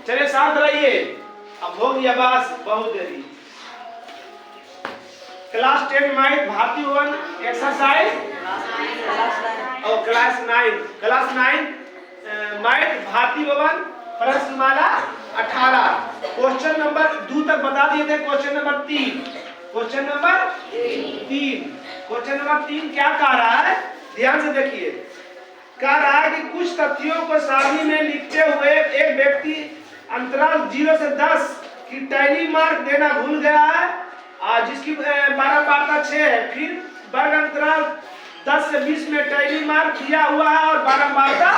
चले साथ रहिए। अब हो गया बस बहुत देरी। क्लास 10 मैथ भारती भवन एक्सरसाइज और क्लास 9 मैथ भारती भवन प्रश्नमाला 18 क्वेश्चन नंबर 2 तक बता दिए थे। क्वेश्चन नंबर 3 क्वेश्चन नंबर 3 क्या कह रहा है, ध्यान से देखिए। कह रहा है कि कुछ तथ्यों को सारणी में लिखते हुए एक व्यक्ति अंतराल 0 से 10 की टैली मार्क देना भूल गया है, जिसकी बारंबारता 6 है। फिर वर्ग अंतराल 10 से 20 में टैली मार्क दिया हुआ है और बारंबारता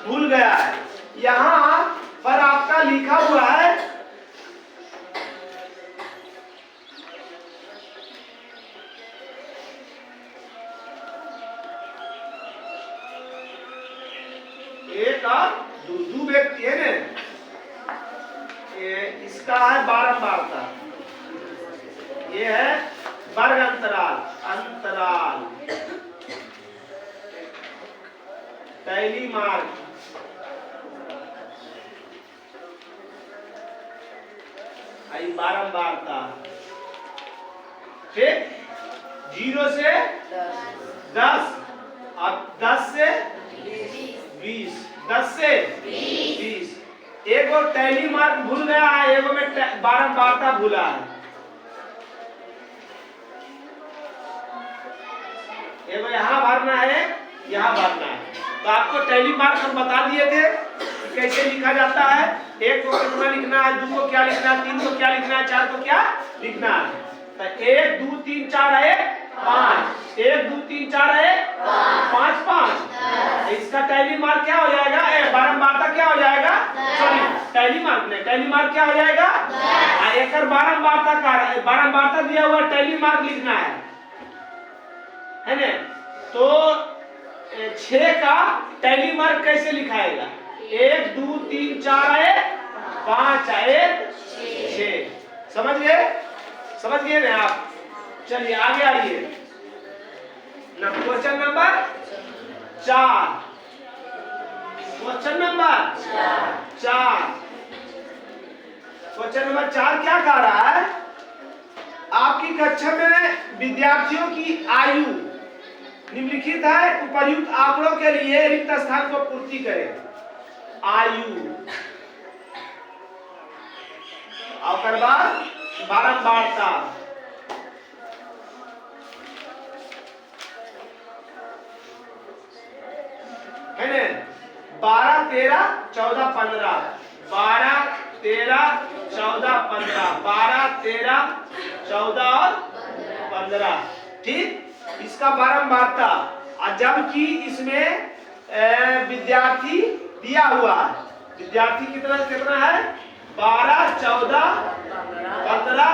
भूल गया है। यहाँ पर आपका लिखा हुआ है एक और दो व्यक्ति है ना, इसका है बारंबारता, ये है वर्ग अंतराल टैली मार्क आई बारंबारता। ठीक, 0 से 10 और 10 से 20, 10 से 20। एक और टैली मार्क भूल गया है, एक में बारंबारता भूला है। एक यहाँ भरना है, यहाँ भरना है। तो आपको टैली मार्क हम बता दिए थे कि कैसे लिखा जाता है। 1 को कितना लिखना है, 2 को क्या लिखना है, 3 को क्या लिखना है, 4 को क्या लिखना है। तो 1 2 3 4 है 5, 1 2 3 4 है 5 5। इसका टैली मार्क क्या हो जाएगा, बारंबारता क्या हो जाएगा, सॉरी टैली मार्क क्या हो जाएगा, एक बारंबारता दिया हुआ टैली मार्क लिखना है ना। तो 6 का टैली मार्क कैसे लिखाएगा, 1 2 3 4 है 5 1 6। समझ गए ना आप। चलिए आगे आइए ना। क्वेश्चन नंबर 4 क्वेश्चन नंबर 4 क्या कह रहा है, आपकी कक्षा में विद्यार्थियों की आयु निम्नलिखित है, उपर्युक्त आंकड़ों के लिए रिक्त स्थान को पूर्ति करें। आयु और बारंबारता। है ना, 12 13 14 15, 12 13 14 15, 12 13 14 और 15। ठीक, इसका बारंबारता। जबकि इसमें विद्यार्थी दिया हुआ है, विद्यार्थी कितना है, 12 14 15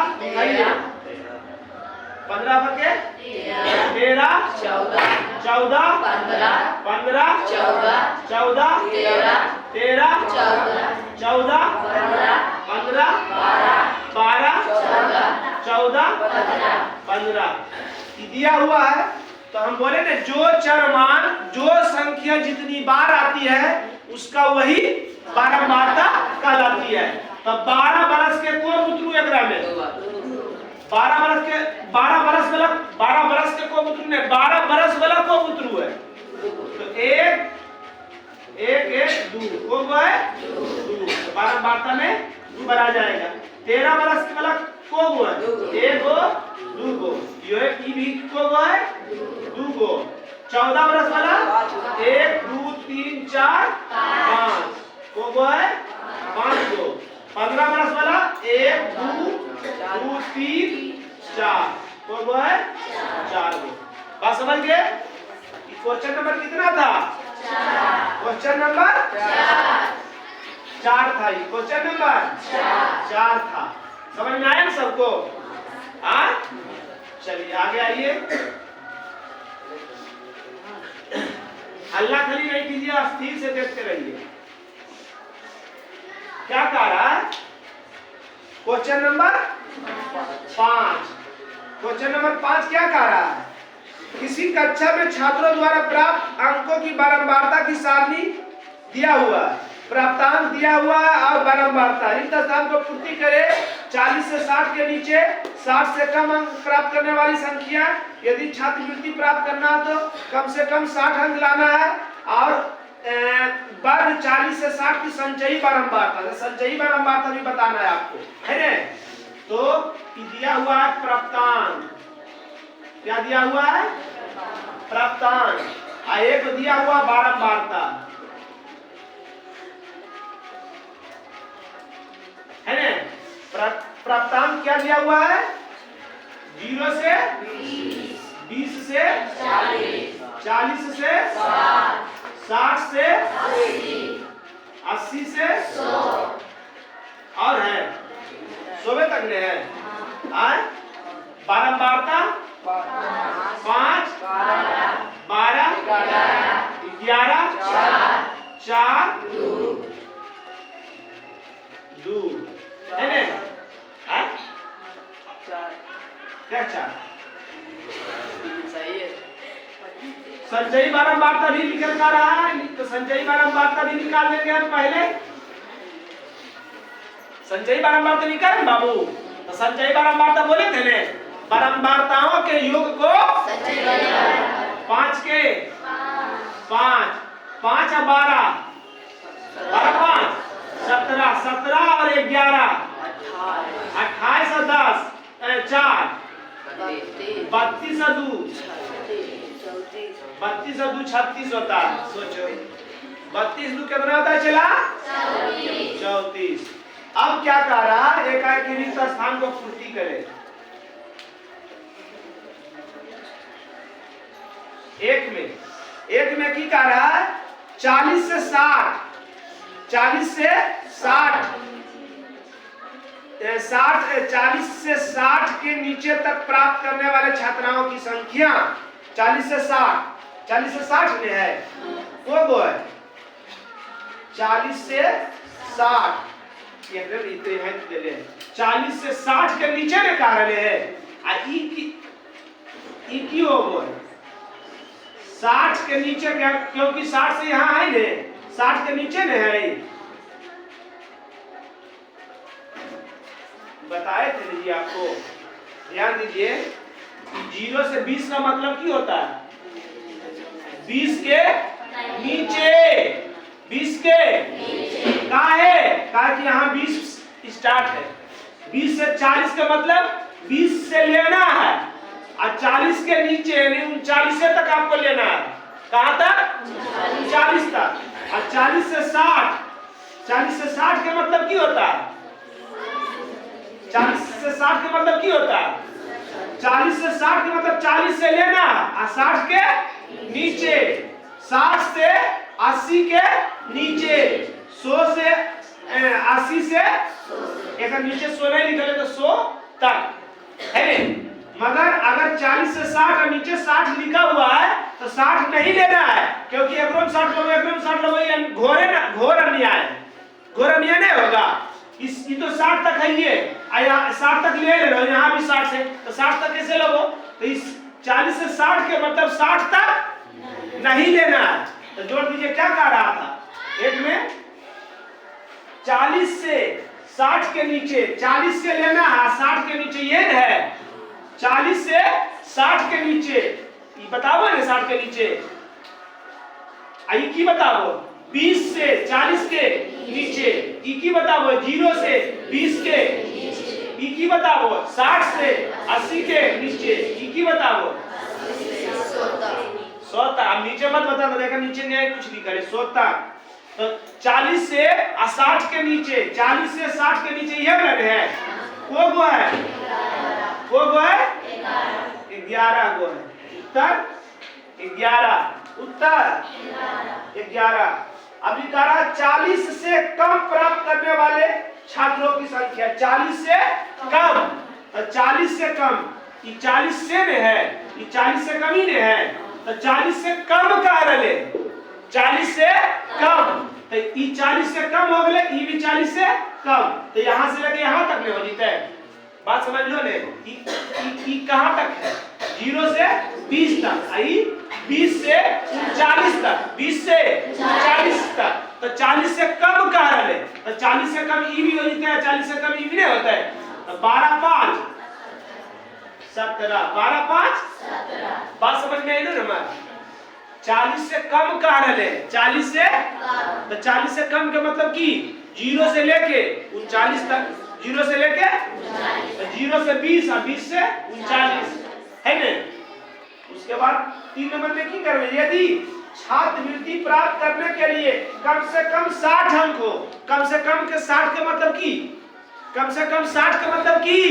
15 बके 13 14 15 14 13 14 15 12 14 15 दिया हुआ है। तो हम बोले ना, जो चरमान जो संख्या जितनी बार आती है उसका वही बारंबारता कहलाती है। तो 12 बरस के को पुत्रु एकरा में 12 बरस के को पुत्रु ने 12 बरस वाला को पुत्रु है। तो 1 1 2 को है 2, बारंबारता में 2 बार आ जाएगा। 13 बरस के वाला को है 1 को 2 को, ये ई भी को है 2 को। 14 बरस वाला 1 2 3 4 5 को है 5 को। 15 बरस वाला 1 2 3 4 को है 4 को। बात समझ गए। क्वेश्चन नंबर कितना था, क्वेश्चन नंबर 4 था। ये क्वेश्चन नंबर 4 था। समझ में आया सबको। चलिए आगे आइए। हल्ला खली नहीं कीजिए, स्थिर से देखते रहिए। क्या कह रहा है, क्वेश्चन नंबर 5। क्वेश्चन नंबर 5 क्या कह रहा है, किसी कक्षा में छात्रों द्वारा प्राप्त अंकों की बारंबारता की सारणी दिया हुआ है, प्राप्तांक दिया हुआ है और बारंबारता। रिक्त स्थान को पूर्ति करे 40 से 60 के नीचे 60 से कम अंक प्राप्त करने वाली संख्या। यदि छात्रवृत्ति प्राप्त करना हो तो कम से कम 60 अंक लाना है। और वर्ग 40 से 60 की संचयी बारंबारता, संचयी बारंबारता भी बताना है आपको, है ना। तो दिया हुआ है प्राप्तांक, क्या दिया हुआ है? प्राप्तांक। एक दिया हुआ बारंबारता, है ना। प्राप्तांक क्या दिया हुआ है? 0 से 20 से 40 से 60 से 80 से 100 और है 100 तक ले है। बारंबारता 5 12 11 4 2 है ना। क्या 4 सही है। संचयी बारंबारता भी निकल कर रहा है, तो संचयी बारंबारता भी निकाल देंगे हम पहले। संचयी बारंबारता निकाल बाबू, तो संचयी बारंबारता बोले थे ने, बारंबारताओं के योग को 5 के 5 5 और 12 5 17 17 और 11 28 और 10 4 32 और 2 32 और 2 36 होता है। सोचो 32 2 कितना होता है? चला 34। अब क्या कर रहा है? एकाएक रिक्त स्थान को पूर्ति करे। एक में की कर रहा है? 40 से 60 40 से 60 40 से 60 के नीचे तक प्राप्त करने वाले छात्राओं की संख्या 40 से 60 में है। वो है 40 से 60 है। 40 से 60 के नीचे में कह रहे हैं। ई की हो वो 60 के नीचे क्या, क्योंकि 60 से यहाँ है ने, 60 के नीचे में है। बताए थे जी आपको, ध्यान दीजिए। 0 से 20 का मतलब क्या होता है? 20 के नीचे, 20 के कहाँ है? कहा कि यहाँ 20 स्टार्ट है। 20 से 40 का मतलब 20 से लेना है और 40 के नीचे यानी 39 तक आपको लेना है। कहाँ तक? 40 तक। और 40 से 60 का मतलब क्या होता है? 40 से 60 का मतलब क्या होता है? 40 से 60 का मतलब 40 से लेना और 60 के नीचे, 60 से 80 के नीचे, 100 से 80 से एक नीचे 100 नहीं निकले तो 100 तक, है नहीं। मगर अगर 40 से 60 और नीचे 60 लिखा हुआ है तो 60 नहीं लेना है, क्योंकि एकदम 60 लोग एकदम 60 लोग घोर अन्याय नहीं होगा। ये तो 60 तक है, ये 60 तक ले लो, यहाँ भी 60 से, तो 60 तक कैसे लोगो? तो इस 40 से 60 के मतलब 60 तक नहीं लेना है। तो जोड़ दीजिए क्या कह रहा था? एक में 40 से 60 के नीचे, 40 से लेना है, 60 के नीचे ये है। 40 से 60 के नीचे ये बताओ ना, 60 के नीचे आई की बताओ। 20 से 40 के नीचे ई की बताओ। 0 से 20 के ई की बताओ। 60 से 80 के नीचे ई की बताओ। 100 तक। अब नीचे मत बता, देखा नीचे नहीं कुछ नहीं करे। 100 तक। तो 40 से 60 के नीचे, 40 से 60 के नीचे यह ब्लड है। वो है 11 गो है। उत्तर 11, उत्तर 11। अब लिखा रहा 40 से कम प्राप्त करने वाले छात्रों की संख्या। 40 से कम, तो 40 से कम, ये 40 से में है, ये 40 से कम ही नहीं है, तो 40 से कम कह रहे, 40 से कम, तो ये 40 से कम हो गए, ये भी 40 से कम, तो यहाँ से लेके यहाँ तक में हो जीते। बात समझ लो ने कि कहां तक है 0 से 20 तक, आई 20 से 39 तक, 20 से 40 तक। तो 40 से कम कह रहे, तो 40 से कम ई भी हो जाता है, 40 से कम ई भी नहीं होता है। तो 12 5 17, 12 5 17। बात समझ में आई ना हमारा? 40 से कम कह रहे, 40 से, तो 40 से कम का मतलब कि 0 से लेके 39 तक, 0 से लेके 0 से 20 और 20 से 39 है ना। उसके बाद 3 नंबर में की करवे, यदि छात्रवृत्ति प्राप्त करने के लिए कम से कम 60 अंक हो, कम से कम के 60 के मतलब की, कम से कम 60 के मतलब की,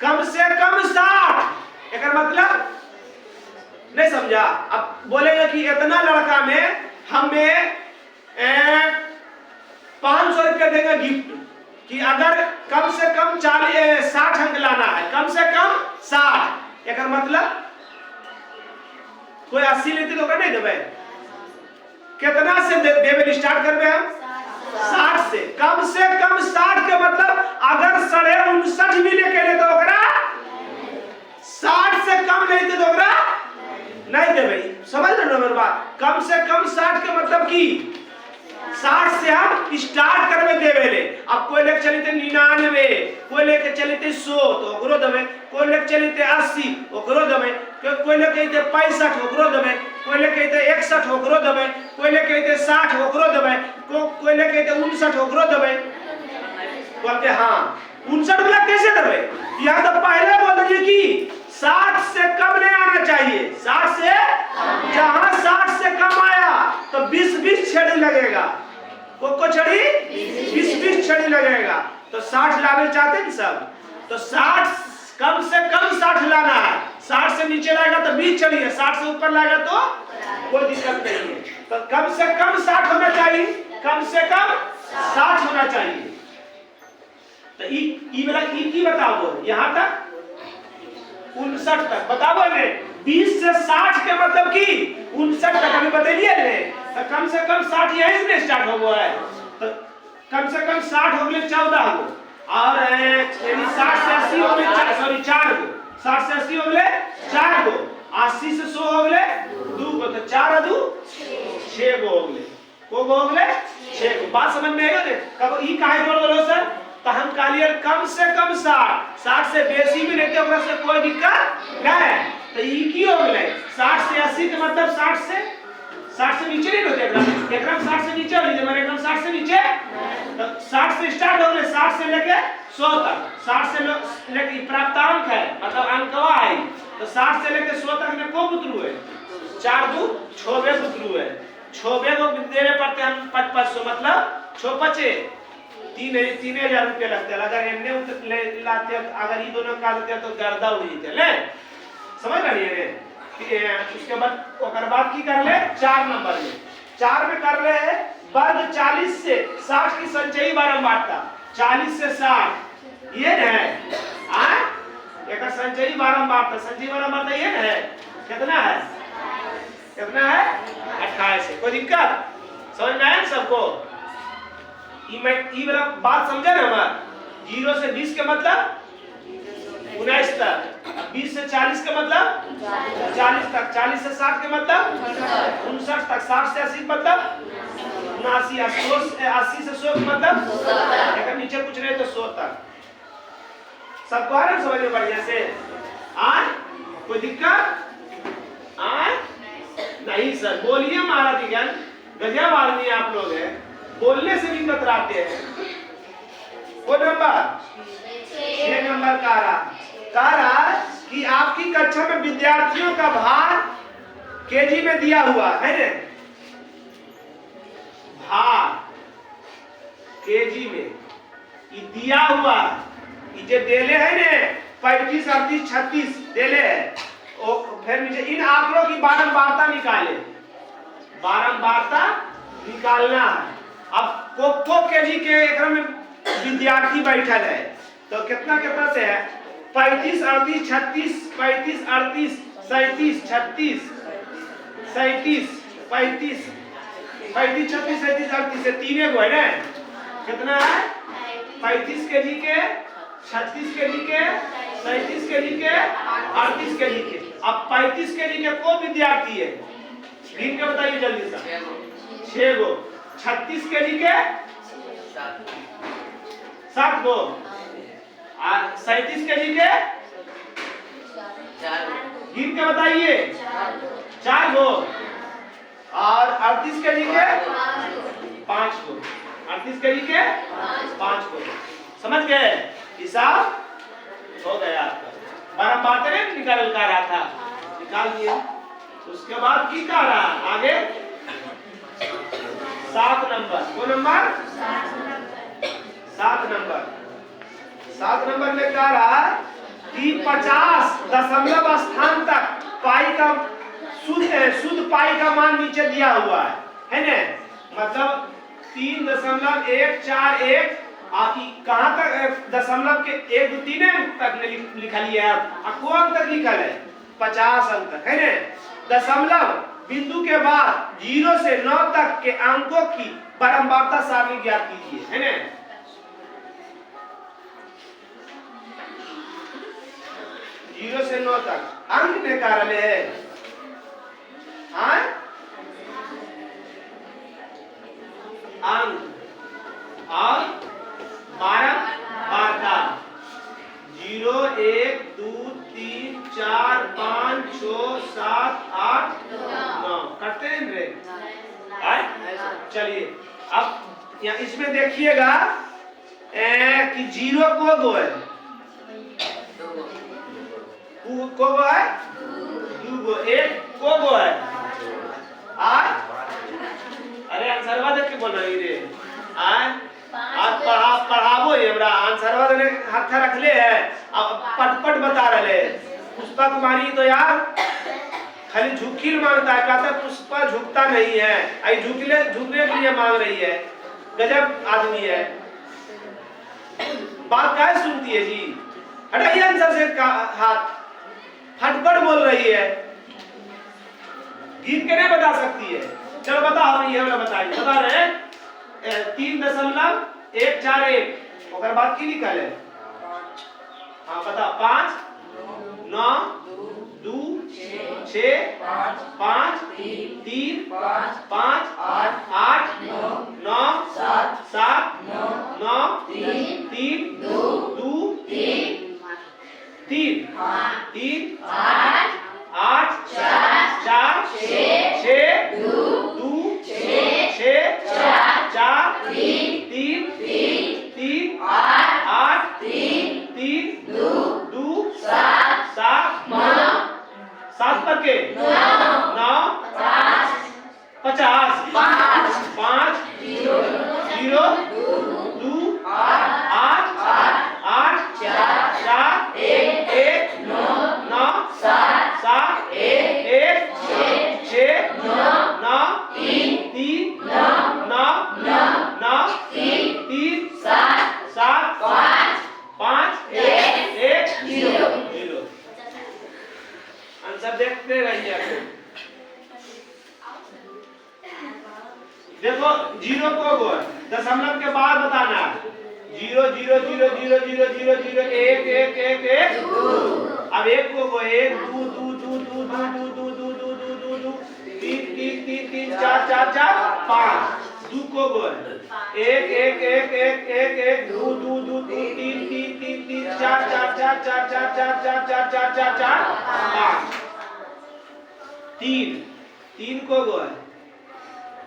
कम से कम 60 एक मतलब नहीं समझा। अब बोलेगा कि इतना लड़का में हमें 500 रुपया देगा गिफ्ट, कि अगर कम से कम 60 अंक लाना है, कम से कम 60 एक मतलब कोई 80 लेते तो नहीं देवे, कितना से देवे स्टार्ट करवे हम 60 से, कम 60 के मतलब अगर 59.5 भी लेके ले तो 60 से कम नहीं तो नहीं देवे। समझ लो ना मेरी बात, कम से कम 60 के मतलब की 60 से हम स्टार्ट करवे देवे ले। अब कोई लेके चलते 99, कोई लेके चलते 100 तो ओकरो देवे, कोई लेके चलते 80 ओकरो देवे, कोई लेके 65 ओकरो देवे, कोई लेके 61 ओकरो देवे, कोई लेके 60 ओकरो देवे, कोई लेके 59 ओकरो देवे। बोलते हाँ 59 वाला कैसे देवे? यहाँ तो पहले बोल दीजिए कि 60 से कम नहीं आना चाहिए, 60 से जहां 60 से कम आया तो 20 छड़ी लगेगा, को छड़ी 20 छड़ी लगेगा। तो 60 लाने चाहते हैं सब, तो 60 कम से कम 60 लाना है, 60 से नीचे लाएगा तो 20 छड़ी है, 60 से ऊपर लाएगा तो कोई दिक्कत नहीं है। तो कम से कम 60 होना चाहिए, कम से कम 60 होना चाहिए। तो ई वाला ई की बताओ यहाँ तक 59 तक बताओ ने, 20 से 60 के मतलब की 59 तक अभी बतेलिए ने। तो कम से कम 60 यहीं से स्टार्ट हो गया है, तो कम से कम 60 हो गए 14 गो, और यानी 60 से 80 हो गए, सॉरी 4 गो, 60 से 80 हो गए 4 गो, 80 से 100 हो गए 2 गो, तो 4 और 2 6 गो हो गए, को गो हो गए 6 गो। बात समझ में आएगा ने? कब ई काहे बोल रहे हो सर? तो हम कहलिए कम से कम 60 से बेसी भी रहते ओकरा से कोई दिक्कत नहीं। तो ई की हो गए 60 से 80 के मतलब 60 से नीचे नहीं होते, एकदम 60 से नीचे हो लीजिए, मेरे एकदम 60 से नीचे, तो 60 से स्टार्ट हो गए, 60 से लेके 100 तक, 60 से लेके प्राप्तांक है मतलब अंकवा है, तो 60 से लेके 100 तक में को पुत्रु है 4 2 6 पुत्रु है, 6 को देने पड़ते हम 500 मतलब 6 5 3,000 रुपया लगते हैं। अगर एने लाते अगर ये दोनों का देते तो गर्दा उड़ जाते ले, समझ रही है? उसके बाद की कर ले 4 नंबर में, 4 में कर ले वर्ग 40 से 60 की संचयी बारंबारता, 40 से 60 ये है एक संचयी बारंबारता, संचयी बारंबारता ये है कितना है, कितना है 28 है। कोई दिक्कत समझ में आया सबको? ई वाला बात समझे ना हमारा? 0 से 20 के मतलब 19 तक, 20 से 40 के मतलब 40 तक, 40 से 60 के मतलब 59 तक, 60 से 80 मतलब 79, 80 से 100 के मतलब अगर नीचे कुछ नहीं तो 100 तक। सबको आ रहा समझ में बढ़िया से? कोई दिक्कत नहीं सर? बोलिए महाराज जी ज्ञान, गजब आदमी आप लोग हैं, बोलने से भी कतराते हैं। वो नंबर 6 नंबर कह रहा कि आपकी कक्षा में विद्यार्थियों का भार केजी में दिया हुआ है ना, भार केजी में ये दिया हुआ, ये जो देले है ने 35 38 36 देले है, और फिर नीचे इन आंकड़ों की बारंबारता निकाले, बारंबारता निकालना है। अब को केजी के एकरा में विद्यार्थी बैठल है तो कितना कितना से है 35 38 36 35 38 37 36 37 35 36 37 38 से तीन गो है ना, कितना है 35 केजी के 36 के लिखे, 37 के लिखे, 38 के लिखे। अब 35 के लिखे को विद्यार्थी है, गिन के बताइए जल्दी से। 6 गो। 36 के लिखे 7 गो। और 37 के लिखे गिन के बताइए 4 गो। और 38 के लिखे 5 गो। 38 के लिखे 5 गो। समझ गए? हिसाब हो गया आपका। बारंबार तेरे निकाल का रहा था, निकाल दिया। उसके बाद की कह रहा आगे 7 नंबर। कौन नंबर? 7 नंबर। 7 नंबर में कह रहा कि 50 दशमलव स्थान तक पाई का शुद्ध पाई का मान नीचे दिया हुआ है ना? मतलब 3.141 कहाँ तक दशमलव के 1 2 3 अंक तक लिखा लिया है। कौन अंक तक लिखा है? 50 अंक तक है ना? दशमलव बिंदु के बाद 0 से 9 तक के अंकों की बारंबारता सारणी ज्ञात कीजिए, है ना? 0 से 9 तक अंक निकाल है। हाँ? अंक और बारंबारता 0 1 2 3 4 5 6 7 8 9 करते हैं रे? चलिए अब यहाँ इसमें देखिएगा कि 0 को गो है, को गो है, 2 गो, 1 को गो है। अरे आंसरवा देख के बोल रही रे। आज पढ़ाबो ये हमरा आंसरवा देने हाथ रखले है, अब पटपट बता रहे। पुष्पा कुमारी तो यार खाली झुकील मांगता है, कहता है पुष्पा झुकता नहीं है, आई झुकने के लिए मांग रही है। गजब आदमी है, बात क्या सुनती है जी? हटाइए आंसर से हाथ, फटफट बोल रही है, गिन के नहीं बता सकती है। चलो बताओ, ये हमरा बताइए, बता रहे 3.141 और बाद की निकल है? हाँ बताओ। 5 9 2 6 5 3 5 8 9 7 9 3 2 3 8 4 6 2 6 4 3 8 3 2 7 पर के 9 50 5 0 2 8 4 1 9 7 1 6 9 3 9 3 7 5 1 0। आंसर देखते रहिए। देखो 0 को गो दशमलव के बाद बताना। 0 0 0 0 0 0 0 1 1 1 1 अब 1 को गो 1 2 2 2 2 2 2 2 2 2 2 2 3 3 3 3 4 4 4 5 2 को गो 1 1 1 1 1 1 2 2 2 3 3 3 3 4 4 4 4 4 4 4 4 4 4 5 3 को गो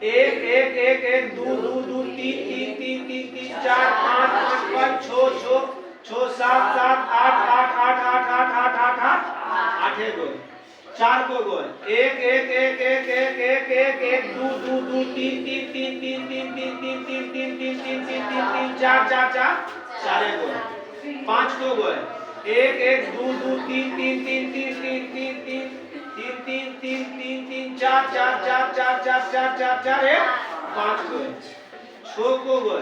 1 1 1 1 2 2 2 3 3 3 3 3 4 5 5 5 6 6 7 7 8 8 8 8 8 8 8 8 8 गो 4 को गो 1 1 1 1 1 1 1 1 2 2 2 3 3 3 3 3 3 3 3 3 3 3 3 3 3 4 4 4 4 गो 5 को गो 1 1 2 2 3 3 3 3 3 3 3 3 3 3 3 4 4 4 4 4 4 4 4 1 5 गो 6 को गो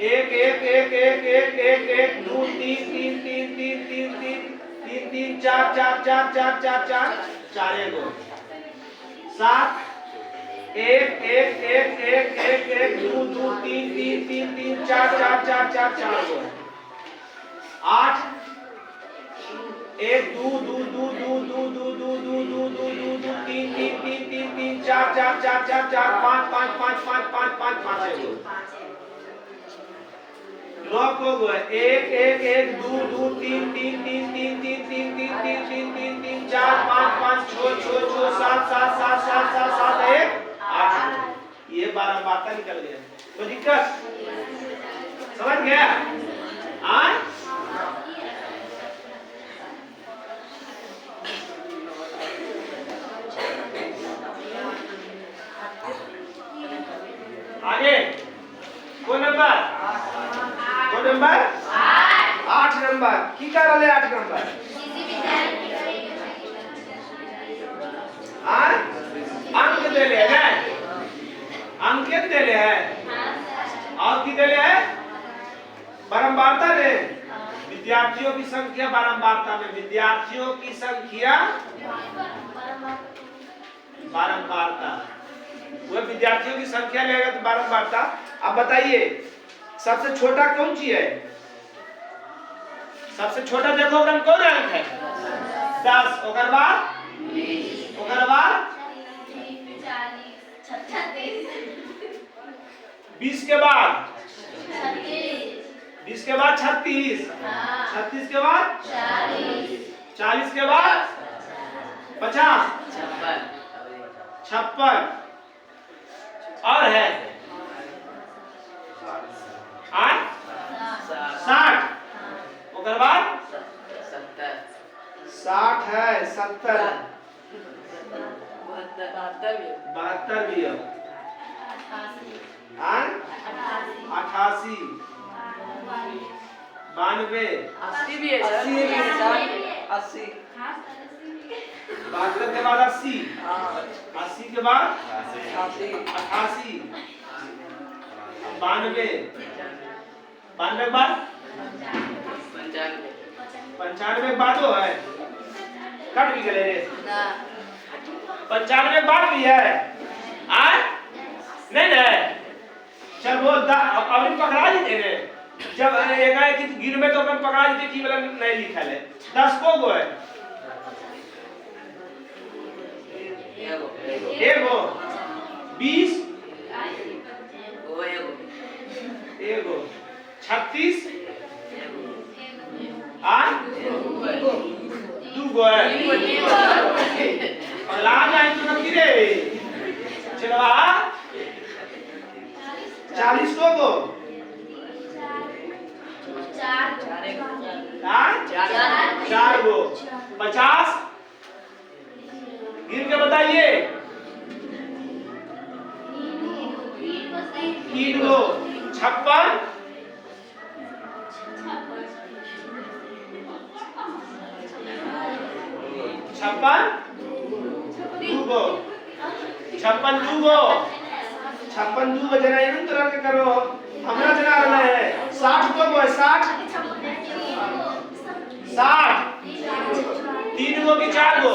1 1 1 1 1 1 1 2 3 3 3 3 3 3 3 4 4 4 4 4 4 4 गो 7 1 1 1 1 1 1 2 2 3 3 3 3 4 4 4 4 4 गो 8 1 2 2 2 2 2 2 2 2 2 2 2 2 3 3 3 3 3 4 4 4 4 4 5 5 5 5 5 5 5 है 9 को गो 1 1 1 2 2 3 3 3 3 3 3 3 3 3 3 3 4 5 5 6 6 6 7 7 7 7 7 7 1 8 ये 12 बातें निकल गए तो दिक्कत समझ गया आए आगे कौन नंबर 8 नंबर की कर रहे 8 नंबर अंक दे ले है अंकित दे ले है और की दे ले है बारंबारता ने विद्यार्थियों की संख्या बारंबारता में विद्यार्थियों की संख्या बारंबारता वह विद्यार्थियों की संख्या लेगा तो बारंबारता। अब बताइए सबसे छोटा कौन सी है सबसे छोटा देखो कौन अंक है 10 ओकर बाद 20 के बाद 20 के बाद 36 36 के बाद 40 के बाद 50 56 और है 60 ओकर बाद 60 है 70 72 भी है 88 92 80 भी है सर 80 72 के बाद 80 80 के बाद 88 92 92 के बाद 95 के बाद वो है कट भी गए रे 95 के बाद भी है नहीं नहीं चल वो अब पकड़ा ही दे रे जब एक गिर में तो अपन पकड़ा ही देखी वाला नहीं लिखा है 10 को गो है एगो 20 एगो 36 दू गो है और ला जाए तो न गिरे चलवा 40 को गो 4 गो 50 गिर के बताइए 3 गो 56 दू गो 56 दू गो जना इन तरह के करो हमरा जना रहना है 60 को है 60 3 गो की 4 गो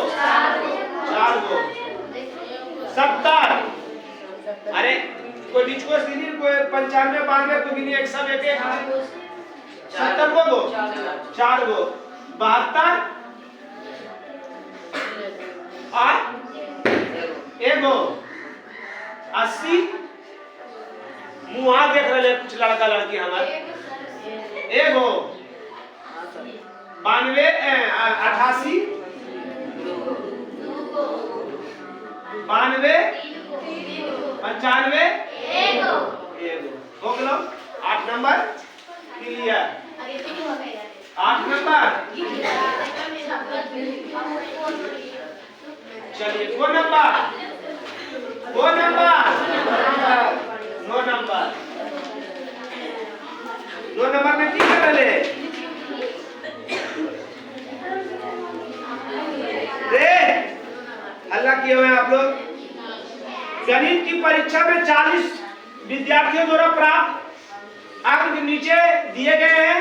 70 अरे कोई बीच को सीनी कोई 95 92 को भी नहीं एक सब एक 70 को गो 4 गो 72 एगो 80 मुहा देख रहे कुछ लड़का लड़की हमारे एगो 92 88 92 95 एगो हो गलो 8 नंबर क्लियर 8 नंबर चलिए 9 नंबर 9 नंबर में की कर ले हल्ला किए हुए आप लोग गणित की परीक्षा में 40 विद्यार्थियों द्वारा प्राप्त अंक नीचे दिए गए हैं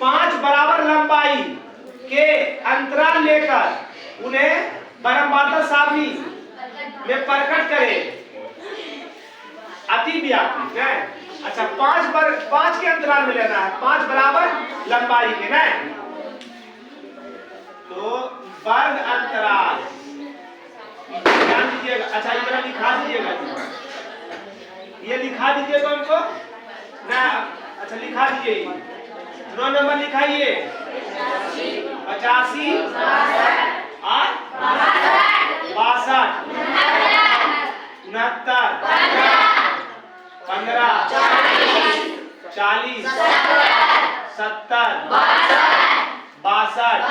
5 बराबर लंबाई के अंतराल लेकर उन्हें बारंबारता सारणी में प्रकट करें। अति व्यापी है अच्छा 5 के अंतराल में लेना है, 5 बराबर लंबाई के ना। तो वर्ग अंतराल ध्यान दीजिएगा। अच्छा इधर लिखा दीजिएगा, ये लिखा दीजिएगा उनको ना। अच्छा लिखा दीजिए, 9 नंबर लिखाइए। 85 और 62 69 15 40 70 62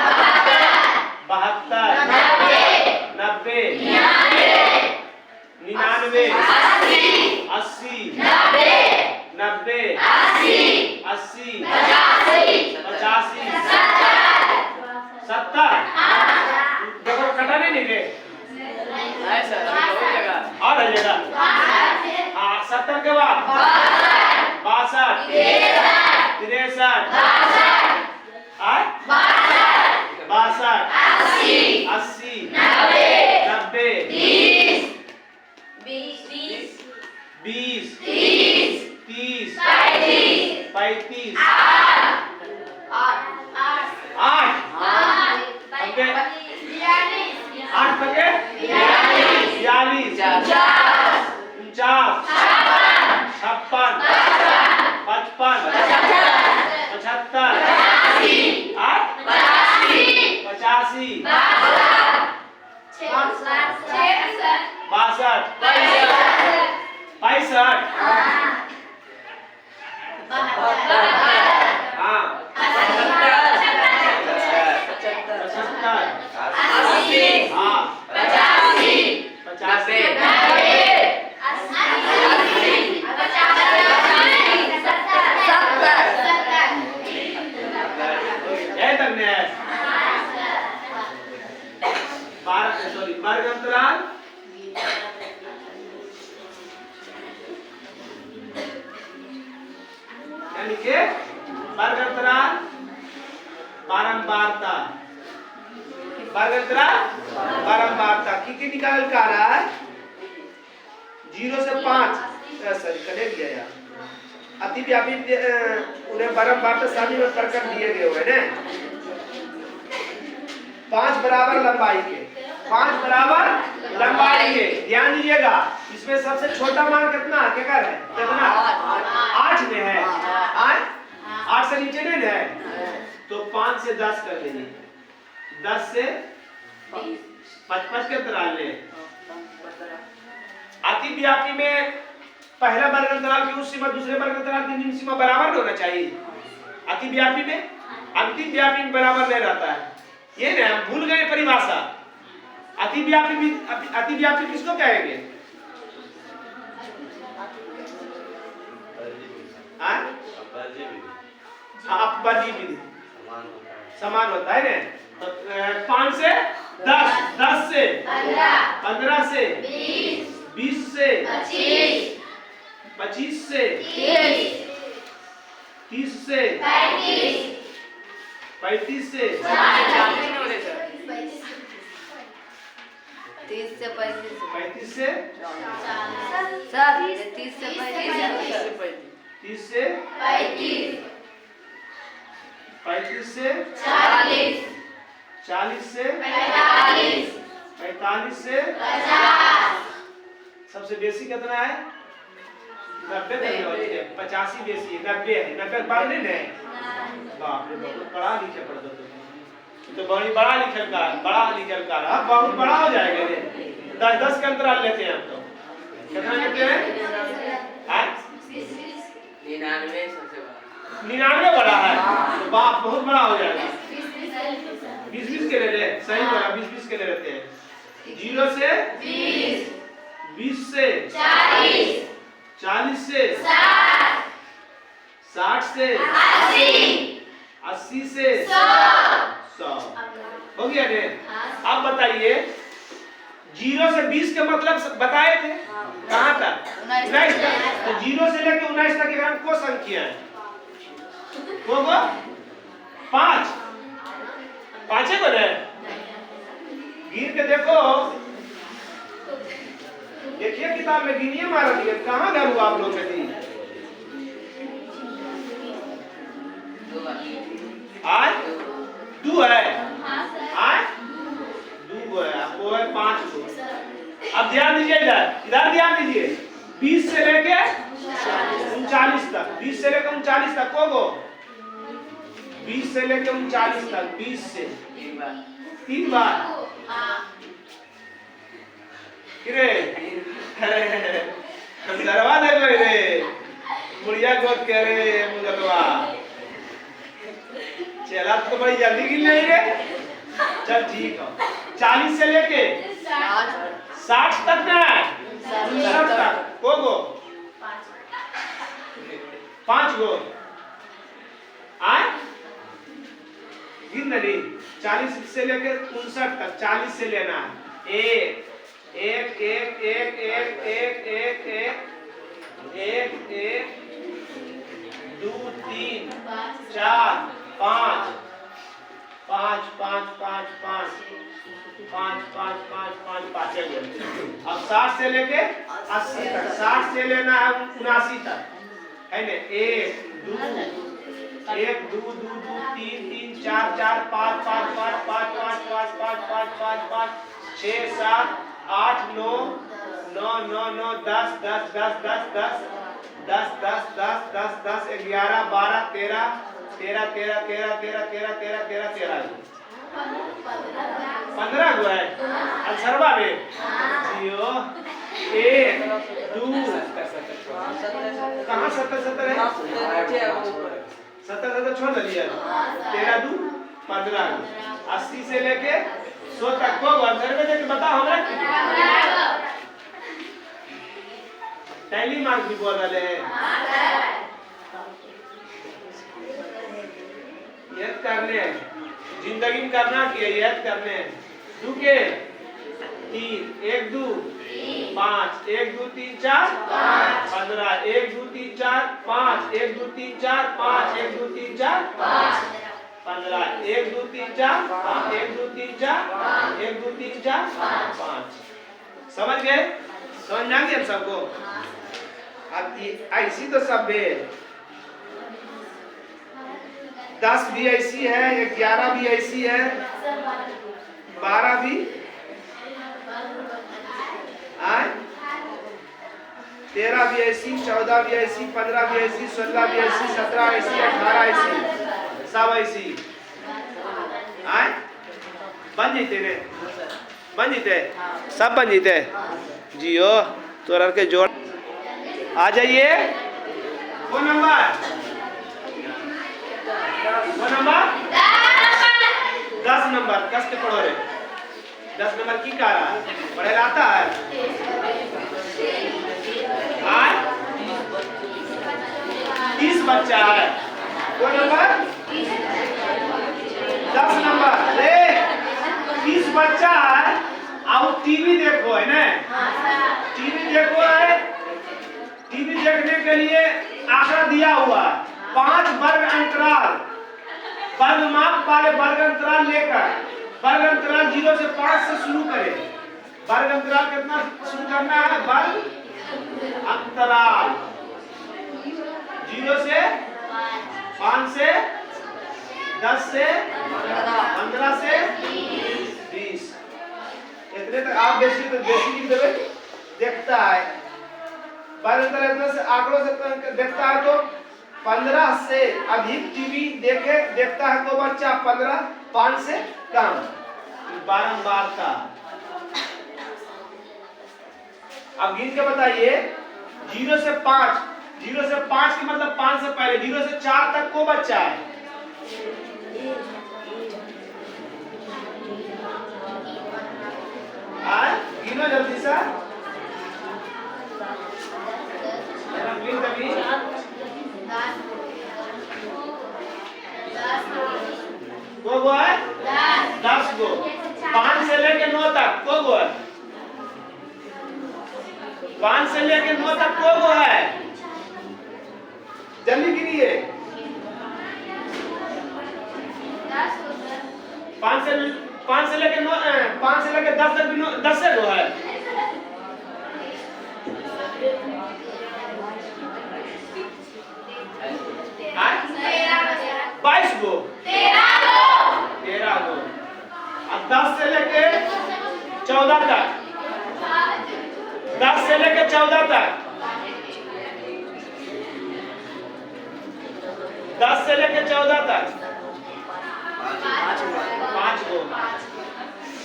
72 90 99 80 90 80 85 70 देखो कटा नहीं रे और है जगह। हाँ 70 के बाद 62 63 62 80 90 20 30 35 8 पके 42 49 56 55 75 85 62 65 हाँ 75 हाँ 85 वर्ग अंतराल यानी के वर्ग अंतराल बारंबारता, वर्ग अंतराल बारंबारता की निकाल का रहा है 0 से 5 सॉरी कने दिया यार अतिव्यापी उन्हें बारंबारता सारणी में प्रकट दिए गए हुए हैं 5 बराबर लंबाई के, 5 बराबर लंबाई के। ध्यान दीजिएगा इसमें सबसे छोटा मान कितना है, क्या है कितना 8 में है, 8 से नीचे नहीं है तो 5 से 10 कर देंगे, 10 से 5 के अंतराल ले। अतिव्यापी में पहला वर्ग अंतराल की उस सीमा दूसरे वर्ग अंतराल की निम्न सीमा बराबर होना चाहिए। अतिव्यापी में अंतिम व्यापी में बराबर नहीं रहता है, ये ना हम भूल गए परिभाषा। अतिव्यापी किसको कहेंगे? अपवर्जी विधि समान होता है ना। तो 5 से 10, 10 से 15 से 20 से 25 से 30 से 35 से 30 से 35 35 से सर 30 से 35 30 से 35 से 40 से 45 से सबसे बेसी कितना है 90 है, 85 बेसी है, 90 है, 90 बाद नहीं है। बाप रे बहुत पढ़ा लिखे पढ़ता तो बड़ी बड़ा लिखल का बहुत बड़ा हो जाएगा रे। 10 का अंतराल लेते हैं हम तो कितना लेते हैं 99 बड़ा है तो बाप बहुत बड़ा हो जाएगा। 20 के ले ले, सही बोला 20 के ले लेते हैं। 0 से 20 से 40 से 60 से 80 से 100 हो गया ने। अब बताइए 0 से 20 के मतलब बताए थे कहाँ तक 19 तक। तो 0 से लेकर 19 तक के को संख्या है वो 5 पांचे को है। गिन के देखो, देखिए किताब में गिनिए मारा दिए कहाँ गए आप लोग कभी आय 2 है आय 2 है, आपको है 5 गो। अब ध्यान दीजिए, इधर ध्यान दीजिए, 20 से लेके 39 तक, 20 से लेके 39 तक को गो, 20 से लेके 39 तक, 20 से 3 बार रे डरवा दे रे बुढ़िया गोद के रे मुगलवा, चला तो बड़ी जल्दी गिन नहीं रे। चल ठीक है, 40 से लेके 60 तक ना 60 तक को गो 5 गो आय गिन नहीं, 40 से लेके 59 तक, 40 से लेना है, 1 1 1 1 1 1 1 1 1 1 2 3 4 5 5 5 5 5 5 5 5 5 5 अब 60 से लेके 80 तक, 60 से लेना है 79 तक, है ना, 1 2 1 2 2 2 3 3 4 4 5 5 5 5 5 5 5 5 5 5 6 7 8 9 9 9 9 10 10 10 10 10 10 10 10 10 10 11 12 13 13 13 13 13 13 13 13 13 15 गो है अलसरवा में जियो 1 2 कहाँ 70 है 70 छोड़ दिया, 13 2 15 80 से लेके 100 तक को घर में देख बताओ हमरा टैली मार्क भी बोल रहे हैं, याद करने जिंदगी में करना क्या याद करने, 2 के 3 1 2 5 1 2 3 4 15 1 2 3 4 5 1 2 3 4 5 1 2 3 4 15 1 2 3 4 1 2 3 4 1 2 3 4 5 समझ गए, समझ आ गया सबको। अब ऐसी तो सब है, 10 भी ऐसी है, 11 भी ऐसी है, 12 भी आए, 13 भी ऐसी, 14 भी ऐसी, 15 भी ऐसी, 16 भी ऐसी, 17 ऐसी, 18 ऐसी, सब ऐसी आए बन जीते ने, बन जीते सब बन जीते जियो तोरा के जोड़ आ जाइए। वो नंबर 10 नंबर कस के पढ़ो रे, 10 नंबर की कह रहा है पढ़े आता है आज 30 बच्चा है, वो नंबर 10 नंबर रे 30 बच्चा है, अब टीवी देखो है ना, टीवी देखो है, टीवी देखने के लिए आंकड़ा दिया हुआ 5 वर्ग अंतराल, वर्ग माप वाले वर्ग अंतराल लेकर, वर्ग अंतराल 0 से 5 से शुरू करें, वर्ग अंतराल कितना शुरू करना है, वर्ग अंतराल 0 से 5 से 10 से 15 से 20 इतने तक आप बेसिक लिख देवे, देखता है वर्ग अंतराल इतना से आंकड़ों से देखता है तो 15 से अधिक टीवी देखता है तो बच्चा 5 से कम, बारंबार का। अब गिन के बताइए 0 से 5, 0 से 5 की मतलब 5 से पहले, 0 से 4 तक को बच्चा है, गिनो जल्दी से गो है 10 गो, 5 से लेके 9 तक को गो है, 5 से लेके 9 तक को गो है, जल्दी गिनिए 5 से लेके 10 तक 10 से गो है, अब 10 से लेके 14 तक, 10 से लेके 14 तक, 10 से लेके 14 तक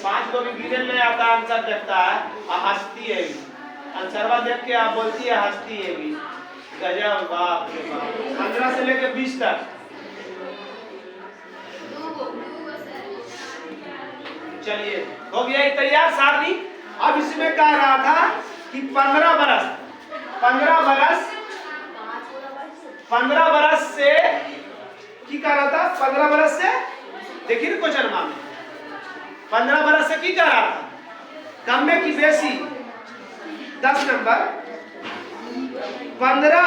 5 को भी गिने में आता, आंसर देखता है और हंसती है भी, आंसरवा देख के आप बोलती है हंसती है भी, गजब, बाप रे बाप। 15 से लेके 20 तक, चलिए हो गया तैयार सारणी। अब इसमें कह रहा था कि 15 बरस से की कह रहा था, 15 बरस से, देखिए ना क्वेश्चन में 15 बरस से की कह रहा था, कम में की बेसी। 10 नंबर 15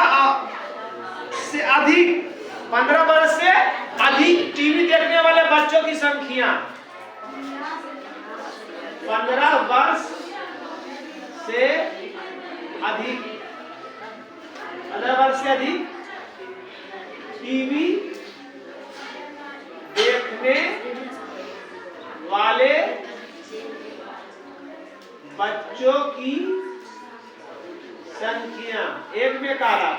से अधिक, 15 बरस से अधिक टीवी देखने वाले बच्चों की संख्या, 15 वर्ष से अधिक, 15 वर्ष से अधिक टीवी देखने वाले बच्चों की संख्या, एक में कह रहा था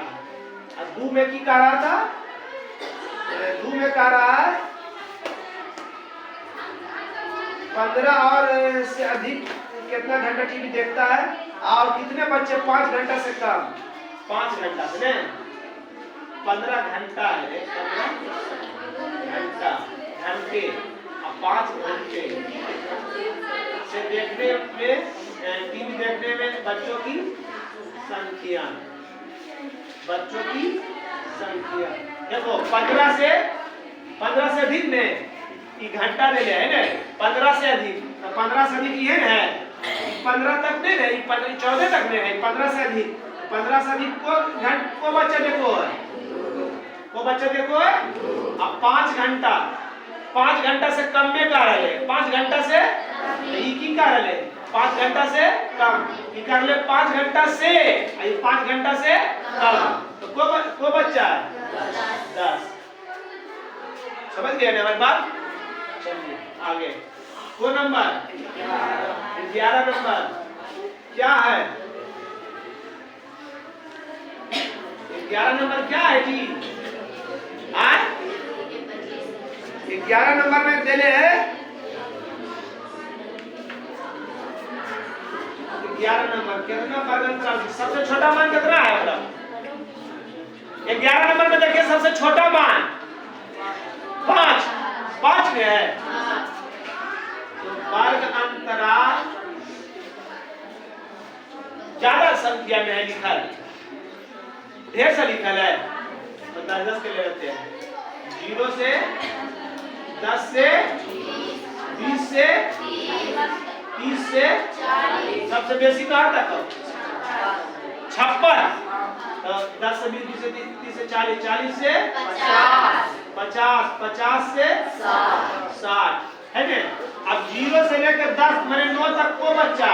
और 2 में की कह रहा था, 2 में कह रहा है 15 और से अधिक कितना घंटा टीवी देखता है, और कितने बच्चे 5 घंटा से कम, 5 घंटा से नहीं, 15 घंटा है, 15 घंटे और 5 घंटे से देखने में, टीवी देखने में बच्चों की संख्या, बच्चों की संख्या देखो 15 से अधिक ने घंटा ले है ना, 15 से अधिक, तो 15 से अधिक ये है 15 तक नहीं है, 14 तक नहीं है, 15 से अधिक, 15 से अधिक को बच्चा देखो है, को बच्चा देखो है। अब 5 घंटा से कम में का रहे, 5 घंटा से की का रहे, 5 घंटा से कम की कर ले, 5 घंटा से 5 घंटा से कम, तो को बच्चा है 10। समझ गए ना हमारी बात? चलिए आगे, वो नंबर 11 नंबर क्या है, 11 नंबर क्या है जी? 11 नंबर में देले है 11 नंबर कितना वर्ग, सबसे छोटा मान कितना है बड़ा? 11 नंबर में देखिए सबसे छोटा मान 5 में है, तो वर्ग अंतराल ज्यादा संख्या में है लिखल, ढेर सा लिखल है, तो 10 के ले लेते हैं, 0 से 10 से 20 से 30 से सबसे बेसी कहाँ तक? 56, तो 10 से 20 से 30 से 40, 40 से 50, 50 से 60 है ना। अब 0 से लेकर 10 मैंने 9 तक को बच्चा,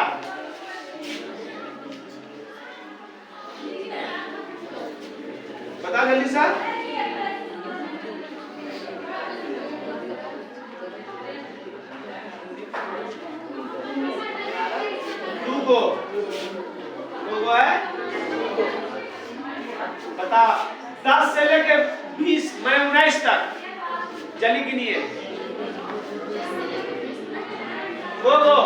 बता जल्दी सर। दो है, बता 10 से लेके 20 मैं 19 तक जल्दी गिनिए, दो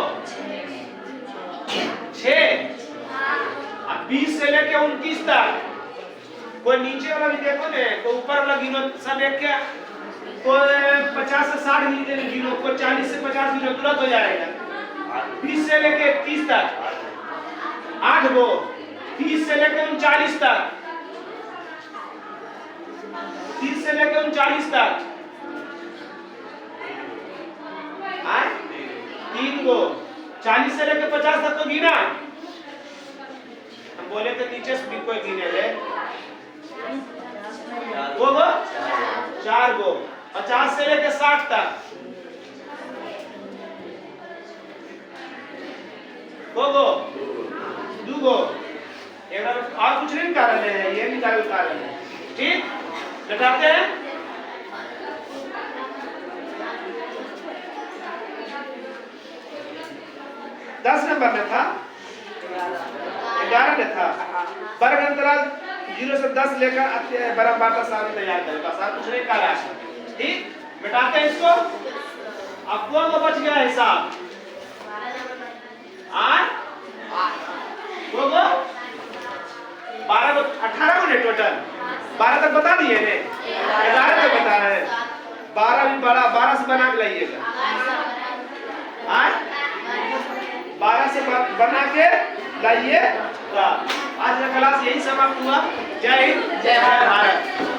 6, 20 से लेके 29 तक, कोई नीचे वाला भी देखो ने, कोई ऊपर वाला गिनो, सब एक के, कोई 50 से 60 गिनो, कोई 40 से 50 गिनो, तुरंत हो जाएगा। 20 से लेके 30 तक 8 गो, 30 से लेके 39 तक, 30 से लेके 39 तक 3 गो, 40 से लेके 50 तक तो गिना, हम बोले तो नीचे से भी कोई गिने ले, वो 4 गो, 50 से लेके 60 तक, वो 2 गो, और कुछ नहीं निकाल रहे हैं, ये निकाल रहे हैं, ठीक, घटाते हैं। 10 नंबर में था, 11 में था। वर्ग अंतराल 0 से 10 लेकर बराबर बाटा सारणी तैयार करें। बस आप कुछ नहीं कर रहा है। ठीक, मिटाते हैं इसको। अब कौन को बच गया हिसाब? वो 12 को 18 को नहीं टोटल 12 तक बता दिए ने, 11 तक बता रहे हैं। 12 भी बड़ा, 12 से बना के लाइएगा। 12 से बना के लाइए। आज का क्लास यही समाप्त हुआ। जय हिंद, जय भारत।